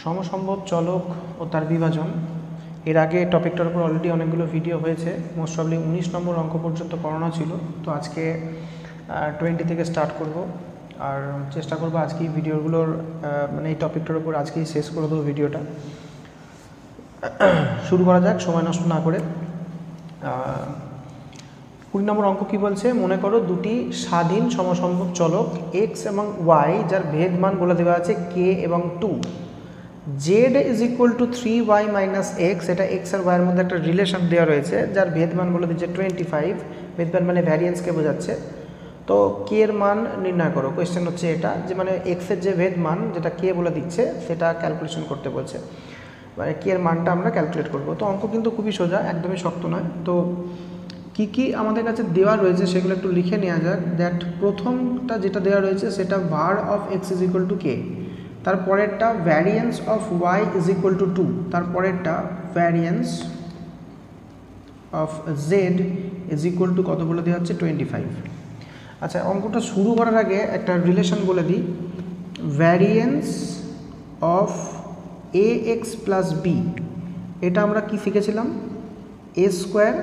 সমসম্ভব চলক ও তার বিভাজন। এর আগে টপিকটার উপর অলরেডি অনেকগুলো ভিডিও হয়েছে, মোস্ট প্রবলি 19 নম্বর অঙ্ক পর্যন্ত করানো ছিল। তো আজকে 20 থেকে স্টার্ট করব, আর চেষ্টা করব আজকে ভিডিওগুলোর মানে এই টপিকটার উপর আজকেই শেষ করে দেবো ভিডিওটা। শুরু করা যাক সময় নষ্ট না করে। 20 নম্বর অঙ্ক কী বলছে, মনে করো দুটি স্বাধীন সমসম্ভব চলক এক্স এবং ওয়াই যার ভেদ মান বলে দেওয়া আছে কে এবং 2। Z is equal two 3y minus x, এটা এক্স আর ওয়াইয়ের মধ্যে একটা রিলেশন দেওয়া রয়েছে যার ভেদ মান বলে দিচ্ছে 25। ভেদ মান মানে ভ্যারিয়েন্সকে বোঝাচ্ছে। তো কে এর মান নির্ণয় করো। কোয়েশ্চেন হচ্ছে এটা যে মানে এক্সের যে ভেদ মান যেটা কে বলে দিচ্ছে সেটা ক্যালকুলেশন করতে বলছে, মানে কে এর মানটা আমরা ক্যালকুলেট করব। তো অঙ্ক কিন্তু খুবই সোজা, একদমই শক্ত নয়। তো কি কি আমাদের কাছে দেওয়া রয়েছে সেগুলো একটু লিখে নেওয়া যাক। দ্যাট প্রথমটা যেটা দেওয়া রয়েছে সেটা var of X is equal to K, তারপরেরটা variance of Y is equal to 2, তারপরেরটা variance of Z is equal to কত বলে দেওয়া হচ্ছে 25। আচ্ছা, অঙ্কটা শুরু করার আগে একটা রিলেশন বলে দিই। Variance of a X plus B, এটা আমরা কি শিখেছিলাম, এ স্কোয়ার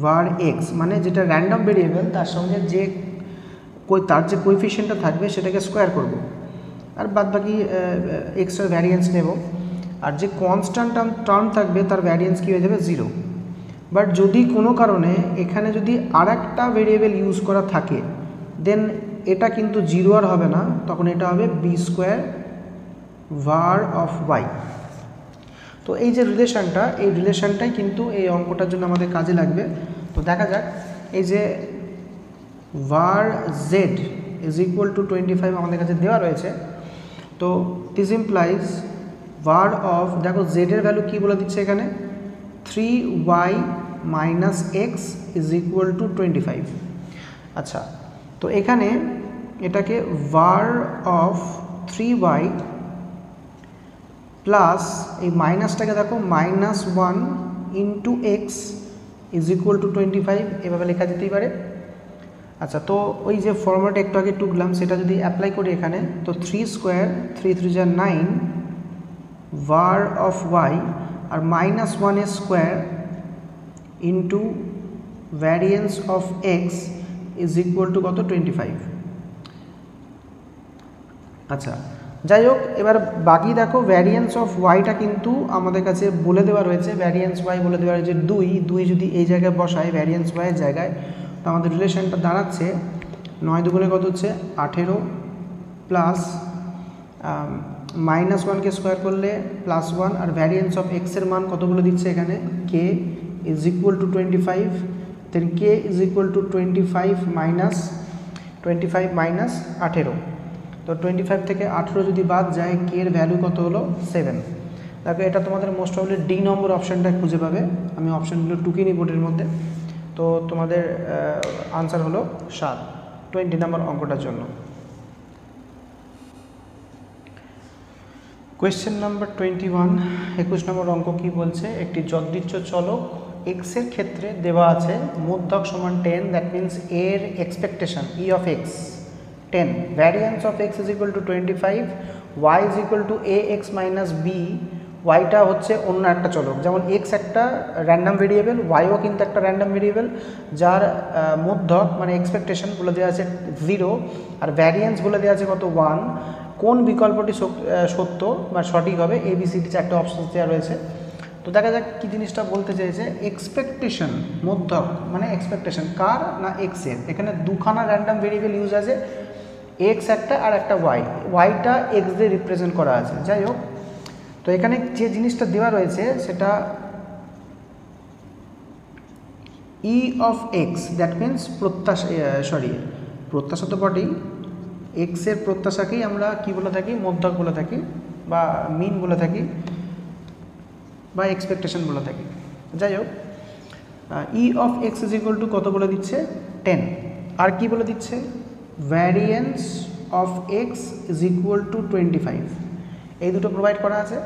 var এক্স, মানে যেটা র্যান্ডম ভেরিয়েবল তার সঙ্গে যে তার যে কোএফিশিয়েন্টটা থাকবে সেটাকে স্কোয়ার করব, আর বাদ বাকি এক্সট্রা ভ্যারিয়েন্স নেব। আর যে কনস্ট্যান্ট টার্ম থাকবে তার ভ্যারিয়েন্স কী হয়ে যাবে 0। বাট যদি কোনো কারণে এখানে যদি আর একটা ভেরিয়েবল ইউজ করা থাকে দেন এটা কিন্তু 0 আর হবে না, তখন এটা হবে B square var of Y. তো এই যে রিলেশনটা, এই রিলেশনটাই কিন্তু এই অঙ্কটার জন্য আমাদের কাজে লাগবে। তো দেখা যাক, এই যে var z is equal to 25 আমাদের কাছে দেওয়া রয়েছে। তো দিস ইমপ্লাইজ var অফ, দেখো z এর ভ্যালু কী বলে দিচ্ছে এখানে, 3y minus x is equal to 25। আচ্ছা, তো এখানে এটাকে var অফ 3y প্লাস এই মাইনাসটাকে দেখো -1 into x is equal to 25, এভাবে লেখা যেতেই পারে। আচ্ছা, তো ওই যে ফর্মুলাটা একটু আগে টুকলাম সেটা যদি অ্যাপ্লাই করি এখানে, তো 3 স্কোয়ার 3 3 যা 9 var অফ ওয়াই আর -1 এর square into variance of X is equal to কত 25। আচ্ছা, যাই হোক, এবার বাকি দেখো ভ্যারিয়েন্স অফ ওয়াইটা কিন্তু আমাদের কাছে বলে দেওয়া রয়েছে, ভ্যারিয়েন্স ওয়াই বলে দেওয়া রয়েছে 2 যদি এই জায়গায় বসাই ভ্যারিয়েন্স ওয়াইয়ের জায়গায়, তো আমাদের রিলেশনটা দাঁড়াচ্ছে 9 দুগুণে কত হচ্ছে 18 প্লাস -1কে স্কোয়ার করলে +1, আর ভ্যারিয়েন্স অফ এক্সের মান কত বলে দিচ্ছে এখানে K is equal to 25। Then K is equal to 25 minus 18। তো 25 থেকে 18 যদি বাদ যায় কে এর ভ্যালু কত হলো 7। দেখো এটা তোমাদের মোস্ট প্রবলি ডি নম্বর অপশানটা খুঁজে পাবে, আমি অপশানগুলো টুকিনি বোর্ডের মধ্যে। তো তোমাদের আনসার হলো 7, 20 নম্বর অঙ্কটার জন্য। কোয়েশ্চেন নাম্বার 21, 21 নম্বর অঙ্ক কী বলছে, একটি যদৃচ্ছ চলক এক্সের ক্ষেত্রে দেওয়া আছে মধ্যক সমান 10, দ্যাট মিনস এর expectation E of X 10, variance of X is equal to 25, Y is equal to A X minus B. ওয়াইটা হচ্ছে অন্য একটা চলক, যেমন এক্স একটা র্যান্ডাম ভেরিয়েবল, ওয়াইও কিন্তু একটা র্যান্ডাম ভেরিয়েবল যার মধ্যক মানে এক্সপেকটেশন বলে দেওয়া আছে 0 আর ভ্যারিয়েন্স বলে দেওয়া আছে কত 1। কোন বিকল্পটি সত্য বা সঠিক হবে, এবিসিডি চারটে অপশন দেওয়া রয়েছে। তো দেখা যাক কী জিনিসটা বলতে চেয়েছে। এক্সপেকটেশন মধ্যক মানে এক্সপেকটেশন কার না এক্সের, এখানে দুখানা র্যান্ডাম ভেরিয়েবল ইউজ আছে, এক্স একটা আর একটা ওয়াই, ওয়াইটা এক্স দিয়ে রিপ্রেজেন্ট করা আছে। যাই হোক, তো এখানে যে জিনিসটা দেওয়া রয়েছে সেটা ই অফ এক্স, দ্যাট মিনস প্রত্যাশা তো বটেই, এক্সের প্রত্যাশাকেই আমরা কি বলে থাকি, মধ্যক বলে থাকি বা মিন বলে থাকি বা এক্সপেকটেশন বলে থাকি। যাই হোক, E of X is equal to কত বলে দিচ্ছে 10, আর কি বলে দিচ্ছে variance of X is equal to 25, এই দুটো প্রোভাইড করা আছে।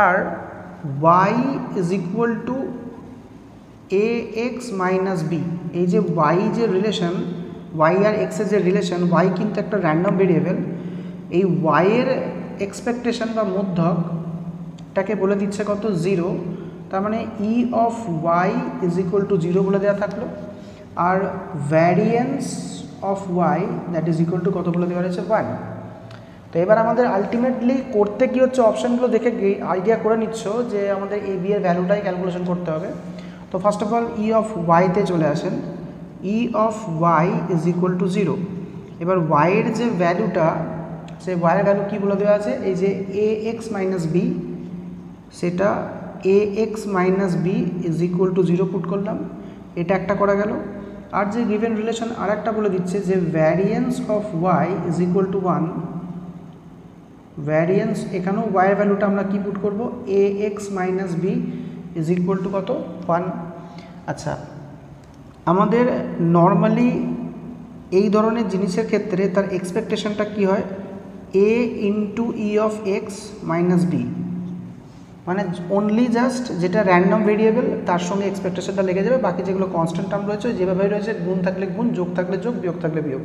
আর Y is equal to A X minus B, এই যে ওয়াই যে রিলেশন, ওয়াই আর এক্সের যে রিলেশন, ওয়াই কিন্তু একটা র্যান্ডম ভেরিয়েবল, এই ওয়াইয়ের এক্সপেকটেশন বা মধ্যকটাকে বলে দিচ্ছে কত 0, তার মানে E of Y is equal to 0 বলে দেওয়া থাকলো, আর variance of Y that is equal to কত বলে দেওয়া রয়েছে 1। তো এবার আমাদের আলটিমেটলি করতে কি হচ্ছে, অপশানগুলো দেখে আইডিয়া করে নিচ্ছ যে আমাদের এ বি এর ভ্যালুটাই ক্যালকুলেশন করতে হবে। তো first of all E of ওয়াইতে চলে আসেন, E of Y is equal to 0। এবার ওয়াইয়ের যে ভ্যালুটা, সেই ওয়াইয়ের ভ্যালু কী বলে দেওয়া আছে, এই যে এ এক্স মাইনাস বি, সেটা A X minus B is equal to 0 put করলাম, এটা একটা করা গেল। আর যে গিভেন রিলেশন আর একটা বলে দিচ্ছে যে variance of Y is equal to 1, variance এখানেও ওয়াইয়ের ভ্যালুটা আমরা কি পুট করব, A X minus B is equal to কত 1। আচ্ছা, আমাদের নর্মালি এই ধরনের জিনিসের ক্ষেত্রে তার এক্সপেকটেশনটা কি হয়, A into E of X minus B, মানে অনলি জাস্ট যেটা র্যান্ডম ভেরিয়েবল তার সঙ্গে এক্সপেকটেশনটা লেগে যাবে, বাকি যেগুলো কনস্ট্যান্ট টার্ম রয়েছে যেভাবে রয়েছে, গুণ থাকলে গুণ, যোগ থাকলে যোগ, বিয়োগ থাকলে বিয়োগ,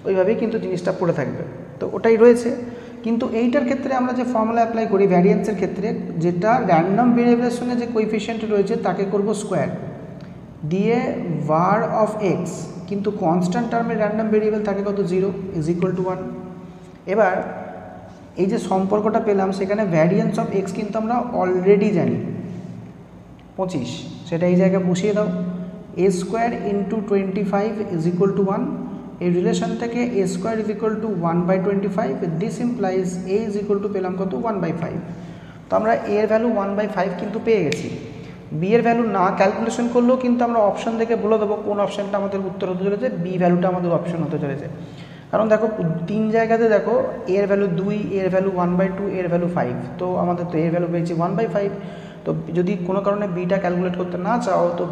ওইভাবেই কিন্তু জিনিসটা পড়ে থাকবে। তো ওটাই রয়েছে, কিন্তু এইটার ক্ষেত্রে আমরা যে ফর্মুলা অ্যাপ্লাই করি ভ্যারিয়েন্সের ক্ষেত্রে, যেটা র্যান্ডম ভেরিয়েবলের সঙ্গে যে কোএফিশিয়েন্ট রয়েছে তাকে করব স্কোয়ার দিয়ে var অফ এক্স, কিন্তু কনস্ট্যান্ট টার্মের র্যান্ডম ভেরিয়েবল থাকে কত 0 ইজ ইকুয়াল টু 1। এবার এই যে সম্পর্কটা পেলাম, সেখানে ভ্যারিয়েন্স অফ এক্স কিন্তু আমরা অলরেডি জানি 25, সেটা এই জায়গায় বসিয়ে দাও, A square into 25 is equal to 1। এই রিলেশন থেকে A square is equal to 1/25, this implies A is equal to পেলাম কত 1/5। তো আমরা এ এর ভ্যালু 1/5 কিন্তু পেয়ে গেছি। বি এর ভ্যালু না ক্যালকুলেশন করলেও কিন্তু আমরা অপশন থেকে বলে দেবো কোন অপশানটা আমাদের উত্তর হতে চলেছে, বি ভ্যালুটা আমাদের অপশন হতে চলেছে। কারণ দেখো 3 জায়গাতে দেখো এর ভ্যালু 2, এর ভ্যালু 1/2, এর ভ্যালু 5, তো আমাদের তো এর ভ্যালু পেয়েছি 1/5। তো যদি কোনো কারণে বিটা ক্যালকুলেট করতে না চাও তো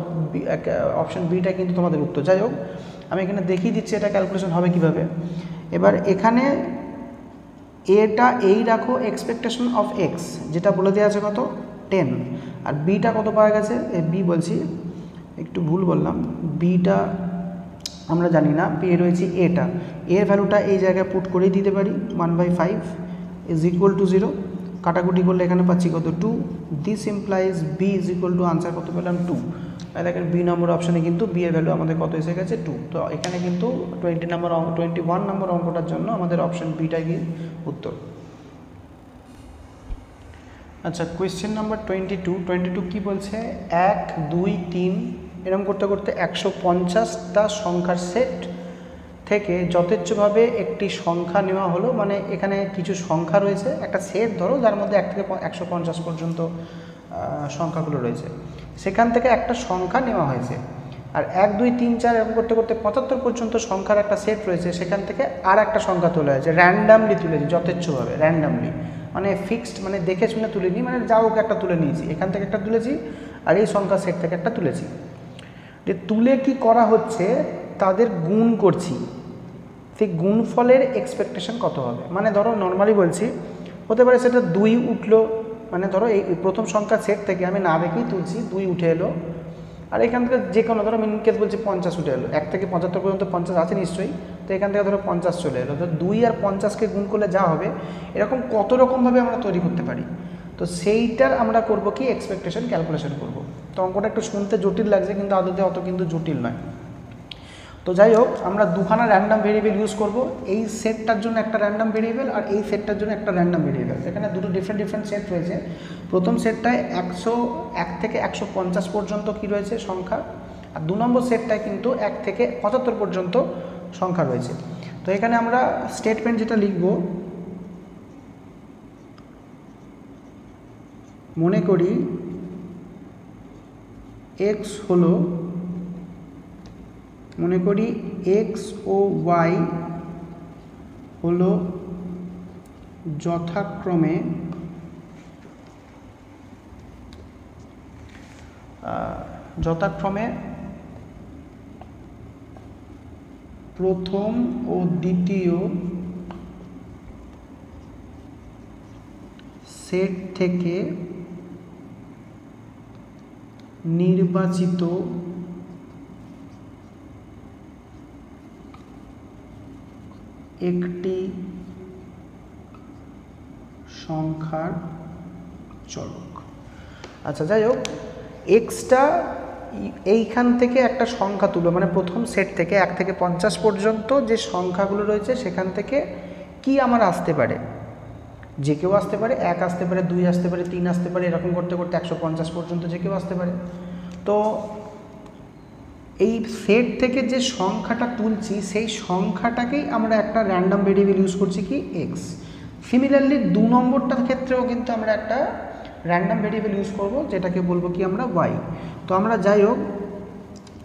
অপশন বিটা কিন্তু তোমাদের উত্তর। যাই হোক, আমি এখানে দেখিয়ে দিচ্ছি এটা ক্যালকুলেশন হবে কিভাবে। এবার এখানে এটা এই রাখো এক্সপেকটেশন অফ এক্স, যেটা বলে দেওয়া আছে কত 10, আর বিটা কত পাওয়া গেছে, বি বলছি একটু ভুল বললাম, বিটা আমরা জানি না, পেয়ে রয়েছি এটা, এর ভ্যালুটা এই জায়গায় পুট করেই দিতে পারি 1/5 ইজ ইকুয়াল টু 0, কাটাকুটি করলে এখানে পাচ্ছি কত 2, this implies B is equal to answer কত পেলাম 2। দেখেন বি নম্বর অপশানে কিন্তু বি এর ভ্যালু আমাদের কত এসে গেছে 2। তো এখানে কিন্তু 21 নম্বর অঙ্কটার জন্য আমাদের অপশান বিটাই উত্তর। আচ্ছা, কোয়েশ্চেন নাম্বার 22 কি বলছে, 1 2 3 এরকম করতে করতে 150টা সংখ্যার সেট থেকে যথেচ্ছভাবে একটি সংখ্যা নেওয়া হলো, মানে এখানে কিছু সংখ্যা রয়েছে, একটা সেট ধরো যার মধ্যে 1 থেকে 150 পর্যন্ত সংখ্যাগুলো রয়েছে, সেখান থেকে একটা সংখ্যা নেওয়া হয়েছে। আর 1 2 3 4 এরকম করতে করতে 75 পর্যন্ত সংখ্যার একটা সেট রয়েছে, সেখান থেকে আর একটা সংখ্যা তোলা হয়েছে, র্যান্ডামলি তুলেছি, যথেচ্ছভাবে র্যান্ডামলি, মানে ফিক্সড, মানে দেখে শুনে তুলিনি, মানে যা হোক একটা তুলে নিয়েছি, এখান থেকে একটা তুলেছি আর এই সংখ্যা সেট থেকে একটা তুলেছি। যে তুলে কি করা হচ্ছে, তাদের গুণ করছি, সেই গুণফলের এক্সপেকটেশন কত হবে। মানে ধরো নর্মালি বলছি, হতে পারে সেটা 2 উঠলো, মানে ধরো এই প্রথম সংখ্যা সেট থেকে আমি না দেখেই তুলছি, 2 উঠে এলো, আর এখান থেকে যে কোনো ধরো মিন কেস বলছি 50 উঠে এলো, 1 থেকে 75 পর্যন্ত 50 আছে নিশ্চয়ই, তো এখান থেকে ধরো 50 চলে এলো, তো 2 আর 50কে গুণ করলে যা হবে, এরকম কত রকমভাবে আমরা তৈরি করতে পারি। তো সেইটার আমরা করব কি এক্সপেকটেশন ক্যালকুলেশন করব। তো অঙ্কটা একটু শুনতে জটিল লাগছে, কিন্তু আদতে অত কিন্তু জটিল নয়। তো যাই হোক, আমরা দুখানা র্যান্ডাম ভেরিয়েবল ইউজ করব, এই সেটটার জন্য একটা র্যান্ডাম ভেরিয়েবল আর এই সেটটার জন্য একটা র্যান্ডাম ভেরিয়েবল। এখানে দুটো ডিফারেন্ট সেট রয়েছে। প্রথম সেটটায় 101 থেকে 150 পর্যন্ত কি রয়েছে সংখ্যা, আর 2 নম্বর সেটটায় কিন্তু 1 থেকে 75 পর্যন্ত সংখ্যা রয়েছে। তো এখানে আমরা স্টেটমেন্ট যেটা লিখব, মনে করি x হলো, মনে করি এক্স ও ওয়াই হলো যথাক্রমে প্রথম ও দ্বিতীয় সেট থেকে নির্বাচিত একটি সংখ্যার চলক। আচ্ছা, যাই হোক, এক্সটা এইখান থেকে একটা সংখ্যা তুলব, মানে প্রথম সেট থেকে 1 থেকে 50 পর্যন্ত যে সংখ্যাগুলো রয়েছে সেখান থেকে কি আমার আসতে পারে, যে কেউ আসতে পারে, 1 আসতে পারে, 2 আসতে পারে, 3 আসতে পারে, এরকম করতে করতে 150 পর্যন্ত যে কেউ আসতে পারে। তো এই সেট থেকে যে সংখ্যাটা তুলছি সেই সংখ্যাটাকেই আমরা একটা র্যান্ডম ভেরিয়েবল ইউজ করছি কি, এক্স। সিমিলারলি 2 নম্বরটার ক্ষেত্রেও কিন্তু আমরা একটা র্যান্ডম ভেরিয়েবল ইউজ করব, যেটাকে বলবো কি আমরা ওয়াই। তো আমরা যাই হোক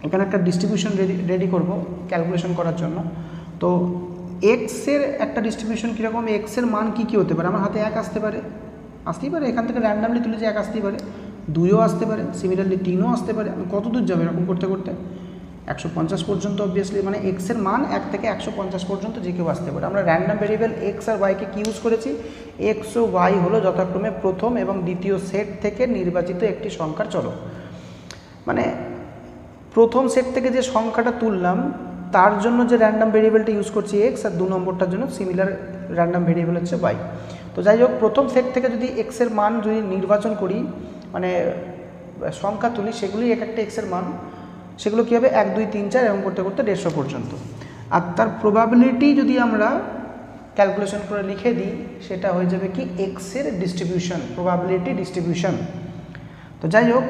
এখানে একটা ডিস্ট্রিবিউশন রেডি করব ক্যালকুলেশন করার জন্য। তো এক্সের একটা ডিস্ট্রিবিউশন কীরকম, এক্সের মান কী কী হতে পারে, আমার হাতে 1 আসতেই পারে, এখান থেকে র্যান্ডামলি তুলেছি 1 আসতেই পারে, 2ও আসতে পারে, সিমিলারলি 3ও আসতে পারে। আমি কত দূর যাবে এরকম করতে করতে 150 পর্যন্ত, অবভিয়াসলি মানে এক্সের মান 1 থেকে 150 পর্যন্ত যে কেউ আসতে পারে। আমরা র্যান্ডম ভেরিয়েবল এক্স আর ওয়াইকে কি ইউজ করেছি, এক্স ও ওয়াই হলো যথাক্রমে প্রথম এবং দ্বিতীয় সেট থেকে নির্বাচিত একটি সংখ্যার চলক। মানে প্রথম সেট থেকে যে সংখ্যাটা তুললাম তার জন্য যে র্যান্ডম ভেরিয়েবলটা ইউজ করছি এক্স, আর 2 নম্বরটার জন্য সিমিলার র্যান্ডম ভেরিয়েবল হচ্ছে ওয়াই। তো যাই হোক, প্রথম সেট থেকে যদি এক্সের মান যদি নির্বাচন করি, মানে সংখ্যা তুলি, সেগুলি এক একটা এক্সের মান, সেগুলো কী হবে 1 2 3 4 এরকম করতে করতে 150 পর্যন্ত। আর তার প্রবাবিলিটি যদি আমরা ক্যালকুলেশন করে লিখে দিই, সেটা হয়ে যাবে কি এক্সের ডিস্ট্রিবিউশন, প্রবাবিলিটি ডিস্ট্রিবিউশন। তো যাই হোক,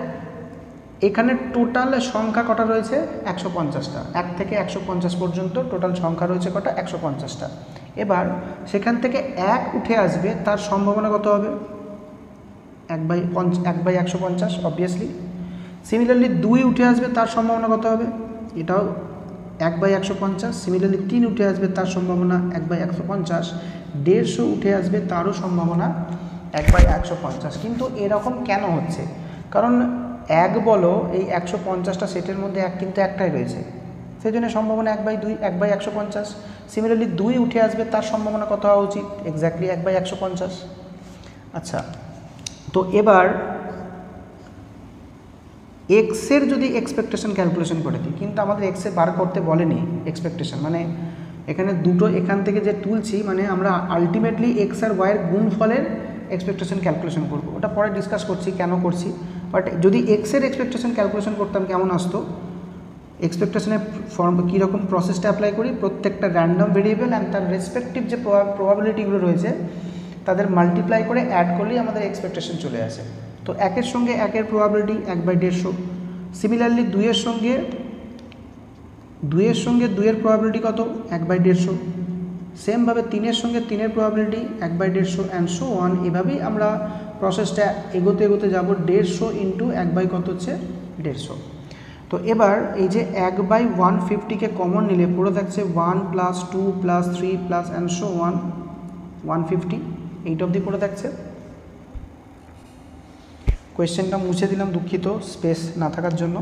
এখানে টোটাল সংখ্যা কটা রয়েছে, 150টা। 1 থেকে 150 পর্যন্ত টোটাল সংখ্যা রয়েছে কটা, 150টা। এবার সেখান থেকে 1 উঠে আসবে, তার সম্ভাবনা কত হবে, 1/150 অবভিয়াসলি। সিমিলারলি 2 উঠে আসবে, তার সম্ভাবনা কত হবে, এটাও 1/150। সিমিলারলি 3 উঠে আসবে, তার সম্ভাবনা 1/150। 150 উঠে আসবে, তারও সম্ভাবনা 1/150। কিন্তু এরকম কেন হচ্ছে, কারণ 1 বলো এই 150টা সেটের মধ্যে 1 কিন্তু একটাই রয়েছে, সেই জন্য সম্ভাবনা 1/2, 1/150। সিমিলারলি 2 উঠে আসবে, তার সম্ভাবনা কত হওয়া উচিত, এক্স্যাক্টলি 1/150। আচ্ছা, তো এবার এক্সের যদি এক্সপেকটেশন ক্যালকুলেশন করে দিই, কিন্তু আমাদের এক্সে বার করতে বলেনি এক্সপেকটেশন, মানে এখানে দুটো এখান থেকে যে তুলছি, মানে আমরা আলটিমেটলি এক্স আর ওয়াইয়ের গুণফলের এক্সপেকটেশন ক্যালকুলেশন করব, ওটা পরে ডিসকাস করছি কেন করছি। বাট যদি এক্সের এক্সপেকটেশন ক্যালকুলেশন করতাম কেমন আসতো, এক্সপেকটেশনের ফর্ম কীরকম প্রসেসটা অ্যাপ্লাই করি, প্রত্যেকটা র্যান্ডম ভেরিয়েবল অ্যান্ড তার রেসপেক্টিভ যে প্রবাবিলিটিগুলো রয়েছে তাদের মাল্টিপ্লাই করে অ্যাড করলেই আমাদের এক্সপেকটেশন চলে আসে। তো 1-এর সঙ্গে 1-এর প্রবাবিলিটি 1/150। সিমিলারলি 2-এর সঙ্গে 2-এর প্রবাবিলিটি কত, 1/150। সেমভাবে 3-এর সঙ্গে 3-এর প্রবাবিলিটি 1/150 অ্যান্ড সো অন। এভাবেই আমরা প্রসেসটা এগোতে এগোতে যাব 150 ইন্টু 1/, কত হচ্ছে 150। তো এবার এই যে 1/150কে কমন নিলে পুরো থাকছে 1 + 2 + 3 plus and so on 150, eight অবধি পড়ে থাকছে। কোয়েশ্চেনটা মুছে দিলাম, দুঃখিত স্পেস না থাকার জন্য।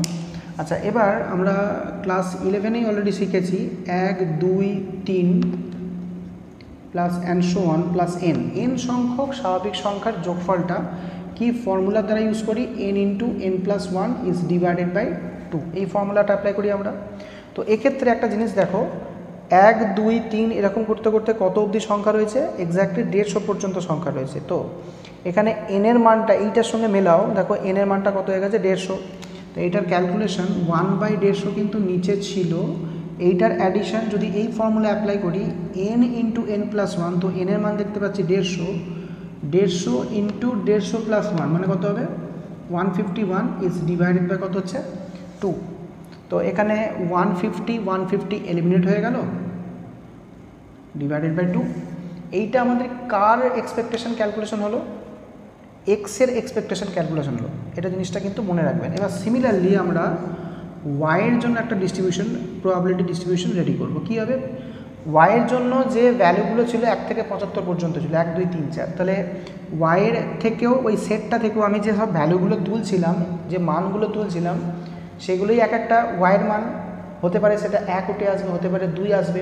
আচ্ছা, এবার আমরা ক্লাস 11-এই অলরেডি শিখেছি 1 2 3 plus and so on plus N সংখ্যক স্বাভাবিক সংখ্যার যোগফলটা কি ফর্মুলার দ্বারা ইউজ করি, n × n+1 is divided by 2, এই ফর্মুলাটা অ্যাপ্লাই করি আমরা। তো এক্ষেত্রে একটা জিনিস দেখো, 1 2 3 এরকম করতে করতে কত অবধি সংখ্যা রয়েছে, এক্স্যাক্টলি 150 পর্যন্ত সংখ্যা রয়েছে। তো এখানে এনের মানটা এইটার সঙ্গে মেলাও, দেখো এনের মানটা কত হয়ে গেছে 150। তো এইটার ক্যালকুলেশন 1/150 কিন্তু নিচে ছিল, এইটার অ্যাডিশন যদি এই ফর্মুলা অ্যাপ্লাই করি n × n+1, তো এনের মান দেখতে পাচ্ছি 150, 150 × 150 + 1 মানে কত হবে 151 ইজ ডিভাইডেড বাই কত হচ্ছে 2। তো এখানে 150 এলিমিনেট হয়ে গেল, ডিভাইডেড বাই 2। এইটা আমাদের কার এক্সপেকটেশন ক্যালকুলেশন হলো, এক্সের এক্সপেকটেশন ক্যালকুলেশন হলো, এটা জিনিসটা কিন্তু মনে রাখবেন। এবার সিমিলারলি আমরা ওয়াইয়ের জন্য একটা ডিস্ট্রিবিউশন, প্রবাবিলিটি ডিস্ট্রিবিউশন রেডি করব। কী হবে, ওয়াইয়ের জন্য যে ভ্যালুগুলো ছিল 1 থেকে 75 পর্যন্ত ছিল, 1 2 3 4, তাহলে ওয়াইয়ের থেকেও ওই সেটটা থেকেও আমি যে সব ভ্যালুগুলো তুলছিলাম, যে মানগুলো তুলছিলাম, সেগুলোই এক একটা ওয়াইয়ের মান হতে পারে, সেটা 1 উঠে আসবে, হতে পারে 2 আসবে।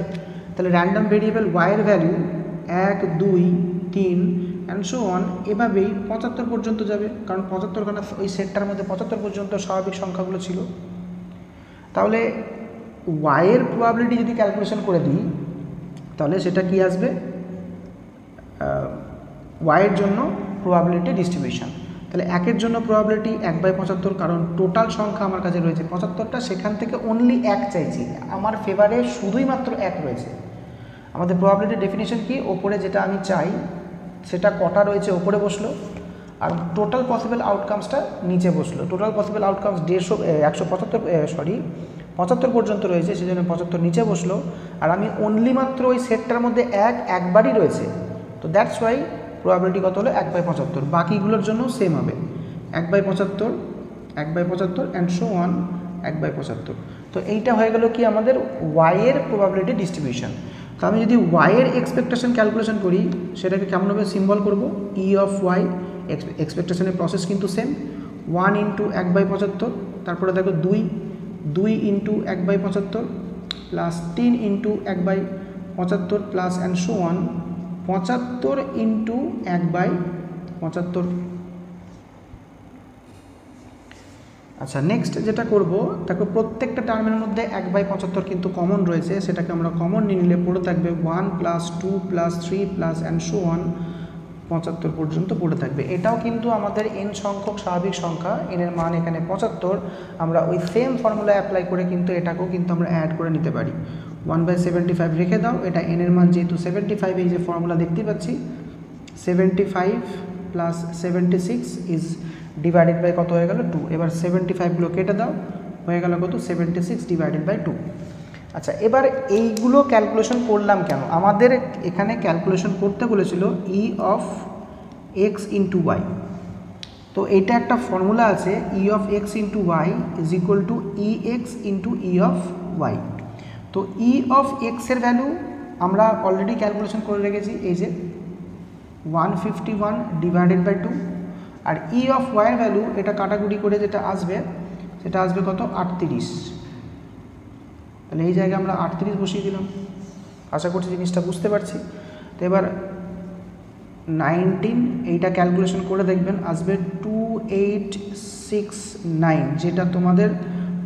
তাহলে র্যান্ডম ভেরিয়েবল ওয়াইয়ের ভ্যালু 1 2 3 অ্যান্ড সো অন, এভাবেই 75 পর্যন্ত যাবে, কারণ 75 খানা ওই সেটটার মধ্যে 75 পর্যন্ত স্বাভাবিক সংখ্যাগুলো ছিল। তাহলে ওয়াইয়ের প্রবাবিলিটি যদি ক্যালকুলেশন করে দিই, তাহলে সেটা কি আসবে, ওয়াইয়ের জন্য প্রবাবিলিটি ডিস্ট্রিবিউশন। তাহলে একের জন্য প্রবাবিলিটি 1/75, কারণ টোটাল সংখ্যা আমার কাছে রয়েছে 75টা, সেখান থেকে অনলি 1 চাইছি, আমার ফেভারে শুধুই মাত্র 1 রয়েছে। আমাদের প্রবাবিলিটি ডেফিনিশন কি, ওপরে যেটা আমি চাই সেটা কটা রয়েছে ওপরে বসলো, আর টোটাল পসিবল আউটকামসটা নিচে বসলো। টোটাল পসিবল আউটকামস 75 পর্যন্ত রয়েছে, সেই জন্য 75 নিচে বসলো, আর আমি অনলি মাত্র ওই সেটটার মধ্যে একবারই রয়েছে, তো দ্যাটস ওয়াই প্রবাবিলিটি কত হলো 1/75। বাকিগুলোর জন্য সেম হবে 1/75, 1/75 অ্যান্ড সো অন 1/75। তো এইটা হয়ে গেল কি আমাদের ওয়াইয়ের প্রবাবিলিটি ডিস্ট্রিবিউশন। তো আমি যদি ওয়াইয়ের এক্সপেকটেশন ক্যালকুলেশন করি, সেটাকে কেমনভাবে সিম্বল করব, ই অফ ওয়াই, এক্সপেকটেশনের প্রসেস কিন্তু সেম, 1 ইন্টু 1/75, তারপরে দেখো 2 into 1/75 plus 3 into 1/75 plus and so on 75 into 1/75। আচ্ছা, নেক্সট যেটা করব, দেখো প্রত্যেকটা টার্মের মধ্যে 1/75 কিন্তু কমন রয়েছে, সেটাকে আমরা কমন নিয়ে নিলে পড়ে থাকবে 1 plus 2 plus 3 plus and so on 75 পর্যন্ত পড়ে থাকবে। এটাও কিন্তু আমাদের এন সংখ্যক স্বাভাবিক সংখ্যা, এন এর মান এখানে 75, আমরা ওই সেম ফর্মুলা অ্যাপ্লাই করে কিন্তু এটাকেও কিন্তু আমরা অ্যাড করে নিতে পারি। 1/75 রেখে দাও, এটা এন এর মান যেহেতু 75, এই যে ফর্মুলা দেখতে পাচ্ছি 75 প্লাস 76 ইজ ডিভাইডেড বাই কত হয়ে গেল 2। এবার 75গুলো কেটে দাও, হয়ে গেল কত 76 ডিভাইডেড বাই 2। আচ্ছা, এবার এইগুলো ক্যালকুলেশন করলাম কেন, আমাদের এখানে ক্যালকুলেশন করতে বলেছিল e of x into y. তো এইটা একটা ফর্মুলা আছে, e of x into y is equal to e x into E of Y. তো ই অফ এক্সের ভ্যালু আমরা অলরেডি ক্যালকুলেশন করে রেখেছি, এই যে 151 ডিভাইডেড বাই 2, আর ই অফ ওয়াইয়ের ভ্যালু এটা কাটাকুটি করে যেটা আসবে সেটা আসবে কত 38। তাহলে এই জায়গায় আমরা 38 বসিয়ে দিলাম, আশা করছি জিনিসটা বুঝতে পারছি। তো এবার 19 এইটা ক্যালকুলেশন করে দেখবেন আসবে 2869, যেটা তোমাদের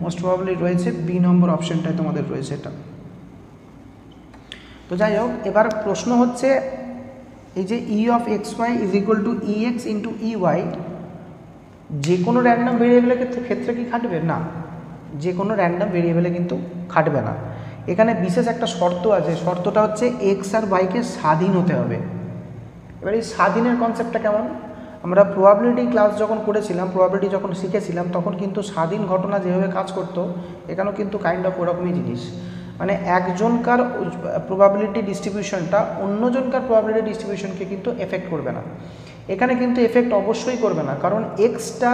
মোস্ট প্রবাবলি রয়েছে বি নম্বর অপশনটায় তোমাদের রয়েছে এটা। তো যাই হোক, এবার প্রশ্ন হচ্ছে এই যে e of x y is equal to e x into e y, যে কোনো র্যান্ডাম ভেরিয়েবলের ক্ষেত্রে কি খাটবে না, যে কোনো র্যান্ডাম ভেরিয়েবলে কিন্তু খাটবে না। এখানে বিশেষ একটা শর্ত আছে, শর্তটা হচ্ছে এক্স আর ওয়াইকে স্বাধীন হতে হবে। এবার এই স্বাধীনের কনসেপ্টটা কেমন, আমরা প্রবাবিলিটি ক্লাস যখন করেছিলাম, প্রবাবিলিটি যখন শিখেছিলাম, তখন কিন্তু স্বাধীন ঘটনা যেভাবে কাজ করতো, এখানেও কিন্তু কাইন্ড অফ ওরকমই জিনিস, মানে একজনকার প্রবাবিলিটি ডিস্ট্রিবিউশনটা অন্যজনকার প্রবাবিলিটি ডিস্ট্রিবিউশনকে কিন্তু এফেক্ট করবে না। এখানে কিন্তু এফেক্ট অবশ্যই করবে না, কারণ এক্সটা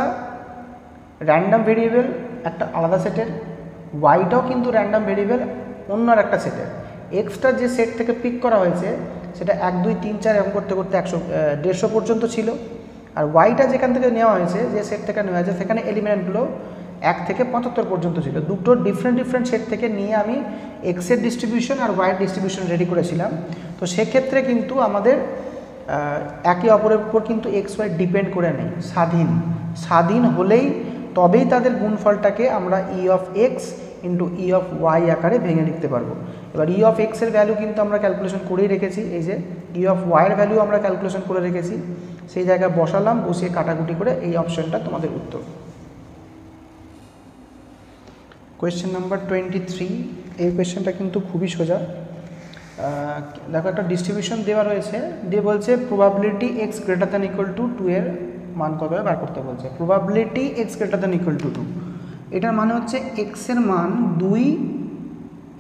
র্যান্ডাম ভেরিয়েবল একটা আলাদা সেটের, ওয়াইটাও কিন্তু র্যান্ডাম ভেরিয়েবল অন্য আর একটা সেটের। এক্সটা যে সেট থেকে পিক করা হয়েছে সেটা 1 2 3 4 এরকম করতে করতে 150 পর্যন্ত ছিল, আর ওয়াইটা যেখান থেকে নেওয়া হয়েছে, যে সেট থেকে নেওয়া হয়েছে, সেখানে এলিমেন্টগুলো 1 থেকে 75 পর্যন্ত ছিল। দুটো ডিফারেন্ট সেট থেকে নিয়ে আমি এক্সের ডিস্ট্রিবিউশন আর ওয়াইয়ের ডিস্ট্রিবিউশন রেডি করেছিলাম। তো সেক্ষেত্রে কিন্তু আমাদের একে অপরের উপর কিন্তু এক্স ওয়াই ডিপেন্ড করে নেই, স্বাধীন হলেই তবেই তাদের গুণফলটাকে আমরা e of x into E of y আকারে ভেঙে লিখতে পারবো। এবার ই অফ এক্সের ভ্যালু কিন্তু আমরা ক্যালকুলেশন করেই রেখেছি, এই যে ই অফ ওয়াইয়ের ভ্যালু আমরা ক্যালকুলেশন করে রেখেছি, সেই জায়গায় বসালাম, বসিয়ে কাটাকুটি করে এই অপশনটা তোমাদের উত্তর। কোয়েশ্চেন নাম্বার 23, এই কোয়েশ্চেনটা কিন্তু খুবই সোজা। দেখো একটা ডিস্ট্রিবিউশন দেওয়া রয়েছে, দিয়ে বলছে probability x greater than equal to 2 এর মান কত বার করতে বলছে। Probability x greater than equal to 2, এটার মানে হচ্ছে এক্সের মান 2,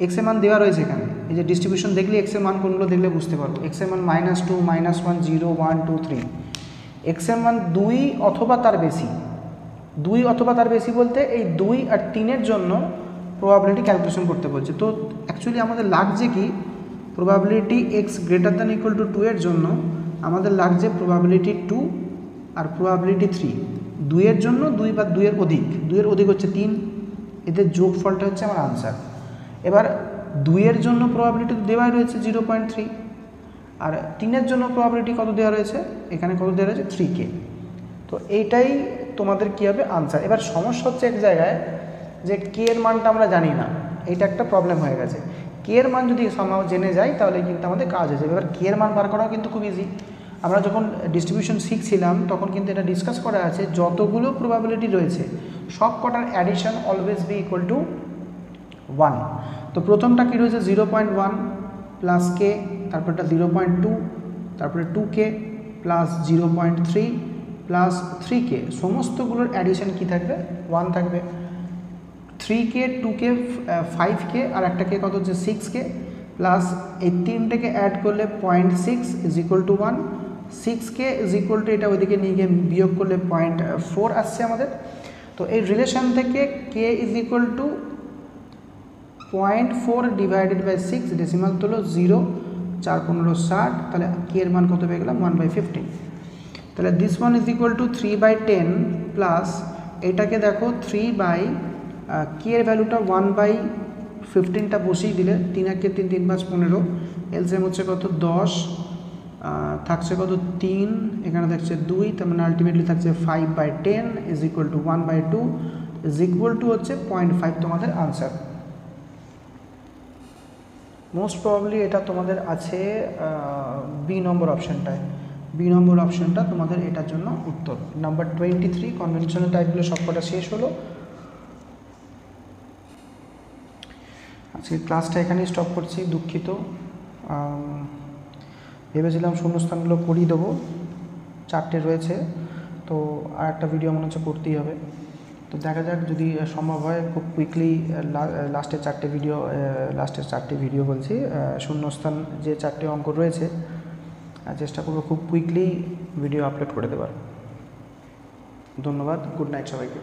এক্সের মান দেওয়া রয়েছে এখানে, এই যে ডিস্ট্রিবিউশন দেখলে এক্সের মান কোনগুলো দেখলে বুঝতে পারবো। এক্সের মান -2, -1, 0, 1, 2, 3, এক্সের মান 2 অথবা তার বেশি। 2 অথবা তার বেশি বলতে এই 2 আর 3-এর জন্য প্রবাবিলিটি ক্যালকুলেশন করতে বলছে। তো অ্যাকচুয়ালি আমাদের লাগছে কি, probability x greater than equal to 2 এর জন্য আমাদের লাগছে প্রবাবিলিটি 2 আর প্রবাবিলিটি 3। 2 এর জন্য 2 বা 2 এর অধিক, 2 এর অধিক হচ্ছে 3, এদের যোগফলটা হচ্ছে আমার আনসার। এবার 2 এর জন্য প্রবাবিলিটি দেওয়াই রয়েছে 0.3, আর 3 এর জন্য প্রবাবিলিটি কত দেওয়া রয়েছে, এখানে কত দেওয়া রয়েছে 3k। তো এইটাই তোমাদের কী হবে আনসার। এবার সমস্যা হচ্ছে এক জায়গায় যে কে এর মানটা আমরা জানি না, এইটা একটা প্রবলেম হয়ে গেছে। কে এর মান যদি সামহাও জেনে যাই তাহলে কিন্তু আমাদের কাজ হয়ে যাবে। এবার কে এর মান বার করাও কিন্তু খুব ইজি। আমরা যখন ডিস্ট্রিবিউশন শিখছিলাম তখন কিন্তু এটা ডিসকাস করা আছে যতগুলো প্রবাবিলিটি রয়েছে সব কটার addition always be equal to 1। তো প্রথমটা কী রয়েছে 0.1 প্লাস কে, তারপরটা 0.2, তারপরে 2k প্লাস 0.3 প্লাস 3k, সমস্তগুলোর অ্যাডিশন কী থাকবে 1 থাকবে। 3k 2k 5k আর একটা কে কত হচ্ছে 6k, প্লাস এই তিনটেকে অ্যাড করলে 0.6 is equal to 1, 6k is equal two এটা ওইদিকে নিয়ে গিয়ে বিয়োগ করলে 0.4 আসছে আমাদের। তো এই রিলেশন থেকে k is equal to 0.4 divided by 6, decimal তো হলো 0, 4 15 60, তাহলে k এর মান কত পেয়ে গেলাম 1/15। তাহলে this one is equal two 3/10 plus এটাকে দেখো 3 k এর ভ্যালুটা 1/15টা বসিয়ে দিলে 3 1 3 3 5 15, এলসিএম হচ্ছে কত 10, থাকছে কত 3, এখানে থাকছে 2, তার মানে আলটিমেটলি থাকছে 5/10 is equal two 1/2 is equal two হচ্ছে 0.5 তোমাদের আনসার। মোস্ট প্রবাবলি এটা তোমাদের আছে বি নম্বর অপশানটায়, বি নম্বর অপশানটা তোমাদের এটার জন্য উত্তর। নাম্বার 23 কনভেনশনাল টাইপগুলো সবকটা শেষ হলো। আজকে ক্লাসটা এখানেই স্টপ করছি, দুঃখিত। ভেবেছিলাম শূন্যস্থানগুলো করিয়ে দেবো, 4টে রয়েছে, তো আর একটা ভিডিও মনে হচ্ছে করতেই হবে। তো দেখা যাক যদি সম্ভব হয় খুব কুইকলি লাস্টের 4টে ভিডিও বলছি শূন্যস্থান যে 4টে অঙ্ক রয়েছে চেষ্টা করবো খুব কুইকলি ভিডিও আপলোড করে দেওয়ার। ধন্যবাদ, গুড নাইট সবাইকে।